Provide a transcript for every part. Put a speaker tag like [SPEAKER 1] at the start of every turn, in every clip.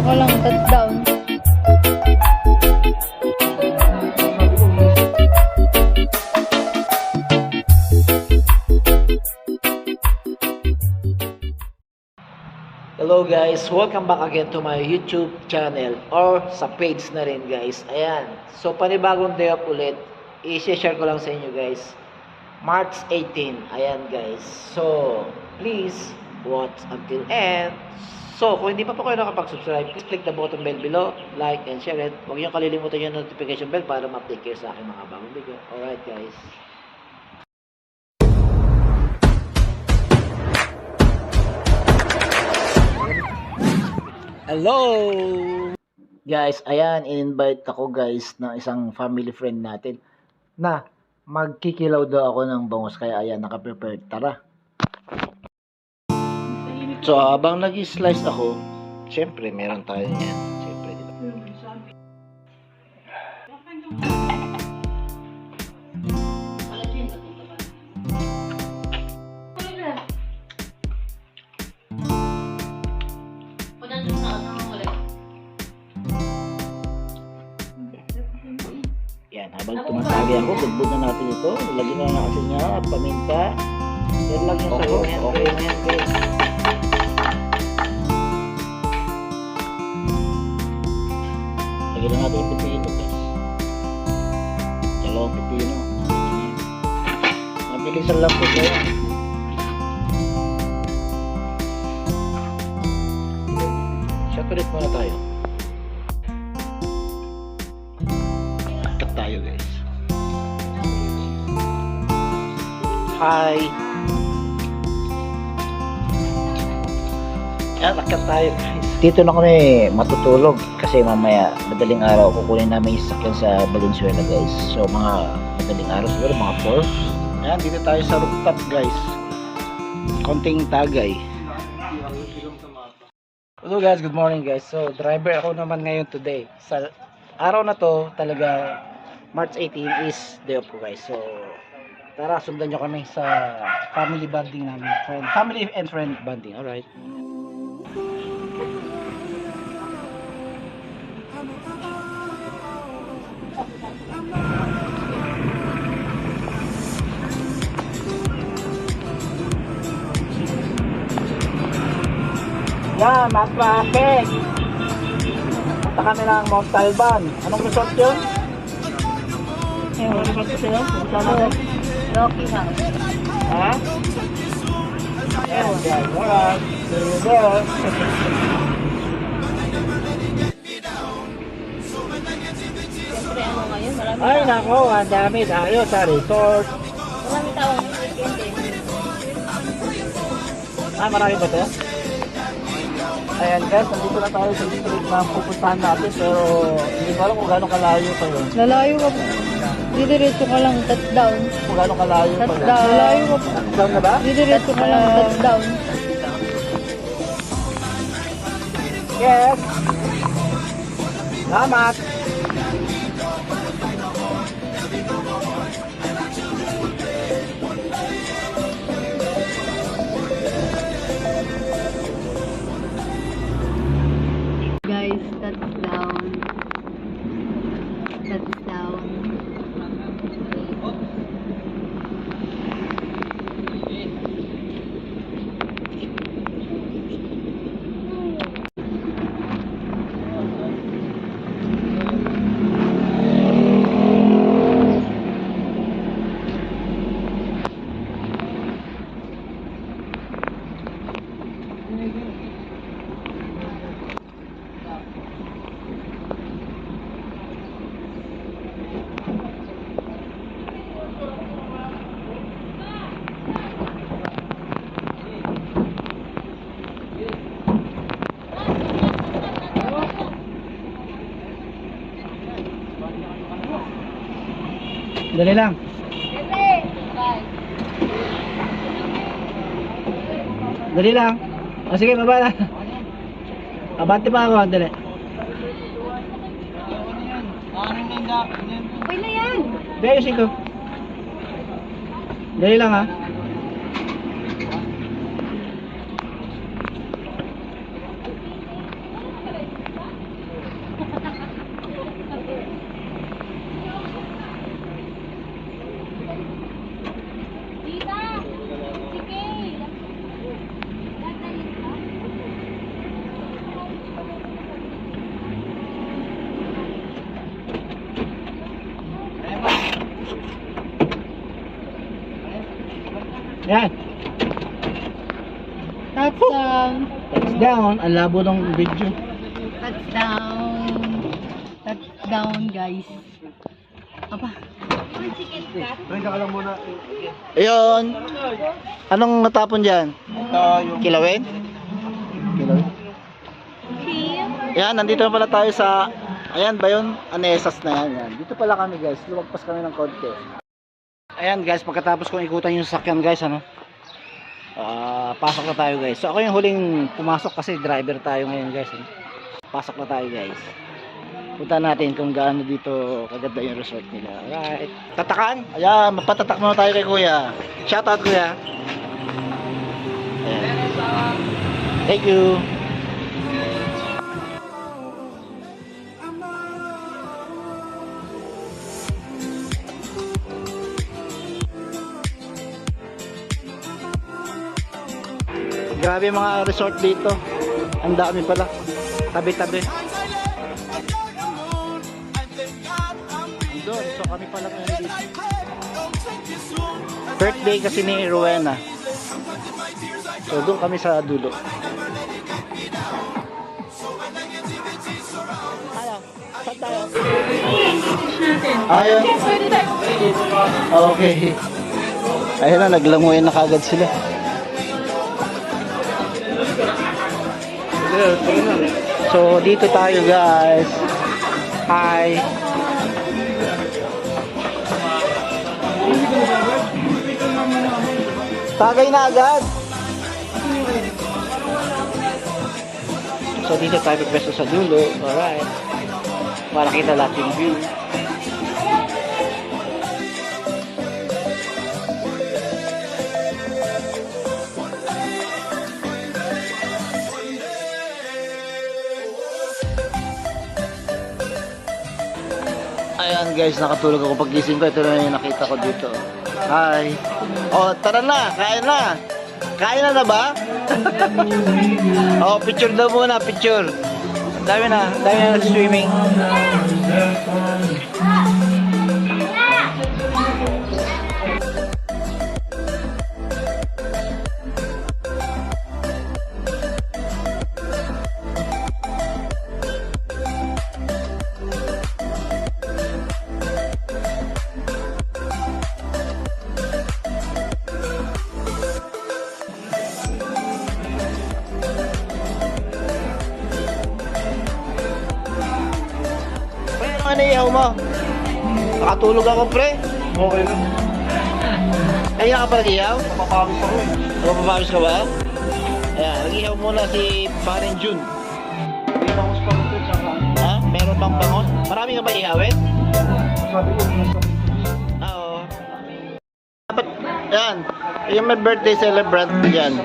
[SPEAKER 1] ka lang, touchdown.
[SPEAKER 2] Hello guys, welcome back again to my YouTube channel or sa page na rin guys. Ayan, so panibagong day off ulit, i-share ko lang sa inyo guys. March 18, ayan guys. So, please watch until end. So, kung hindi pa po kayo nakapag-subscribe, please click the button bell below, like and share it. Huwag niyo kalilimutan yung notification bell para ma-update kayo sa aking mga bagong video. Alright guys. Hello! Guys, ayan, in-invite ako guys ng isang family friend natin na magkikilaw daw ako ng bangus, kaya ayan, naka-prepare. Tara! So, habang nag-slice ako, syempre, meron tayo yan. Syempre, diba? Yan, habang tumatagi ako, bugbog na natin ito. Lagyan na natin niya at paminta. Yan lang yung sayo. Okay na yan guys. Lagyan na natin yung pipino guys. Dalawang pipino. Mabilisan lang po kaya. Separate muna tayo. Tayo guys. Hi. Yan, nakat tayo guys. Dito na kami matutulog kasi mamaya madaling araw kukunin namin yung sakyan sa Valenzuela guys. So mga madaling araw siguro mga 4. Yan, dito tayo sa rooftop guys. Konting tagay. Hello guys, good morning guys. So driver ako naman ngayon today. Sa araw na to talaga March 18 is day off ko guys. So, tara, sundan nyo kami sa family bonding namin. Family and friend bonding. Alright. Yan, mga traffic. Punta kami ng Mount Talban. Anong resort yun? Ano ba ito sa'yo?
[SPEAKER 1] Rocky House.
[SPEAKER 2] Ha? Ayan guys, alright. See you there.
[SPEAKER 1] Siyempre ano ngayon, marami
[SPEAKER 2] Ay
[SPEAKER 1] tao.
[SPEAKER 2] nako, ang dami tayo sa resort.
[SPEAKER 1] Marami tao ng weekend eh.
[SPEAKER 2] Ah, marami ba ito? Ayan guys, nandito na tayo sa district na pupuntahan natin, pero hindi ko alam kung gano'ng kalayo pa yun.
[SPEAKER 1] Lalayo ka po. Didiretso ka lang, touchdown.
[SPEAKER 2] Kung gano'ng kalayo pa yun.
[SPEAKER 1] Touchdown. Lalayo ka po.
[SPEAKER 2] Touchdown na ba?
[SPEAKER 1] Didiretso ka lang, touchdown.
[SPEAKER 2] Yes! Salamat!
[SPEAKER 1] Guys, touchdown. Touchdown.
[SPEAKER 2] Dali lang. Dali lang. O sige, baba na. Abante pa ako, dali.
[SPEAKER 1] Okay na yan.
[SPEAKER 2] Hindi, ayusin ko. Dali lang ha. Yan.
[SPEAKER 1] Touchdown.
[SPEAKER 2] Touchdown. Ang labo ng video.
[SPEAKER 1] Touchdown. Touchdown, guys. Apa?
[SPEAKER 2] Ayun. Anong natapon dyan? Kilawin? Kilawin. Yan, nandito na pala tayo sa, ayan ba yun? Anesas na yan, yan. Dito pala kami guys, lumagpas kami ng konti. Ayan guys, pagkatapos kong ikutan yung sasakyan guys, ano? Pasok na tayo guys. So ako yung huling pumasok kasi driver tayo ngayon guys. Ano? Pasok na tayo guys. Punta natin kung gaano dito kaganda yung resort nila. Alright. Tatakan? Ayan, mapatatak muna tayo kay kuya. Shoutout kuya. Ayan. Thank you. Grabe mga resort dito. Ang dami pala. Tabi-tabi. Doon, so kami pala ngayon dito. Birthday kasi ni Rowena. So doon kami sa dulo. Ayan, saan tayo? Ayan. Okay. Ayun na, naglangoy na kagad sila. So dito tayo guys. Hi. Tagay na agad. So dito tayo pwesto sa dulo. Alright. Para kita lahat yung view. Ayan guys, nakatulog ako paggising ko. Ito na yung nakita ko dito. Hi. Oh, tara na, kain na. Kain na ba? Oh, picture daw muna, picture. Dami na swimming. Ano ihaw mo? Nakatulog ako pre.
[SPEAKER 3] Okay lang.
[SPEAKER 2] Ay, ka pa nag-ihaw?
[SPEAKER 3] Napapawis ako eh.
[SPEAKER 2] Napapawis ka ba? Ayan, nag-ihaw muna si Paring June.
[SPEAKER 3] May bangus pa rin tsaka ano.
[SPEAKER 2] Ha? Meron bang bangos? Marami ka ba ihawin?
[SPEAKER 3] Sabi ko, nasa
[SPEAKER 2] Oo. Dapat, yan. Yung may birthday celebrant dyan.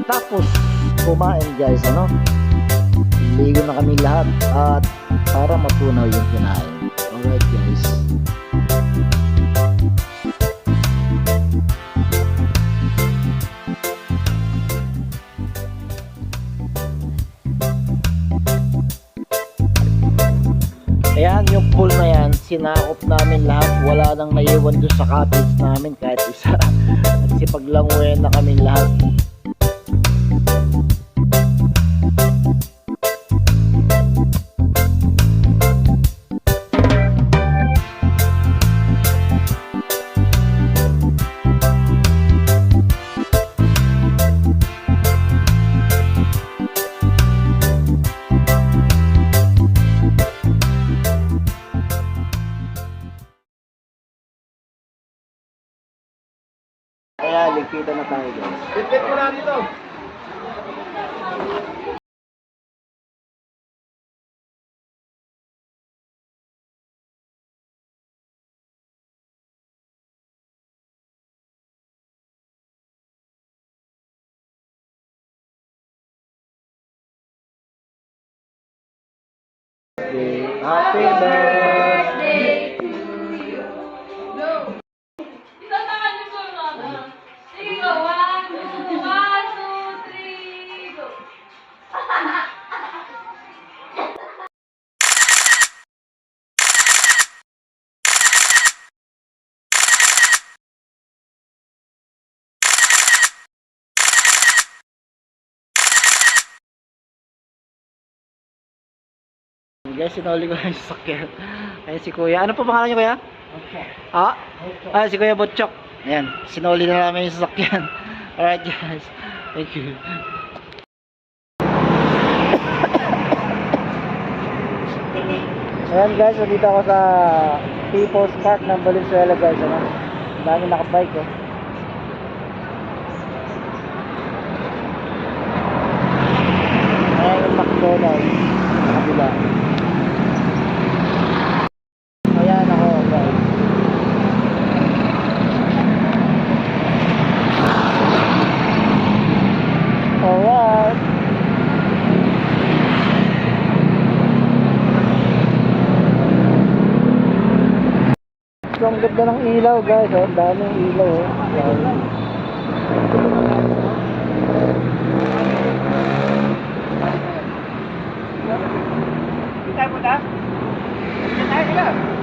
[SPEAKER 2] Tapos kumain guys, ano? Ligo na kami lahat at para matunaw yung kinain. Alright guys. Ayan, yung pool na yan, sinakop namin lahat. Wala nang naiwan doon sa cottage namin kahit isa. Nagsipaglanguyan na kami lahat. Kaya ligpitan na tayo guys.
[SPEAKER 3] Bitbit mo na dito. Happy birthday.
[SPEAKER 2] Guys, sinuli ko lang yung sasakyan. Ayan si Kuya. Ano po pangalan niyo, Kuya? Ha? Ah, si Kuya Butchok. Ayan, sinuli na namin yung sasakyan. Alright guys. Thank you. Ayan guys, nandito ako sa People's Park ng Valenzuela guys. Ano? Ang dami nakabike oh. Ayan yung McDonald's sa kabila. Ayan ako guys. Alright. So, ang ganda ng ilaw guys. Oh. Ang daming ilaw. Oh.
[SPEAKER 3] Hindi tayo punta? Hindi tayo,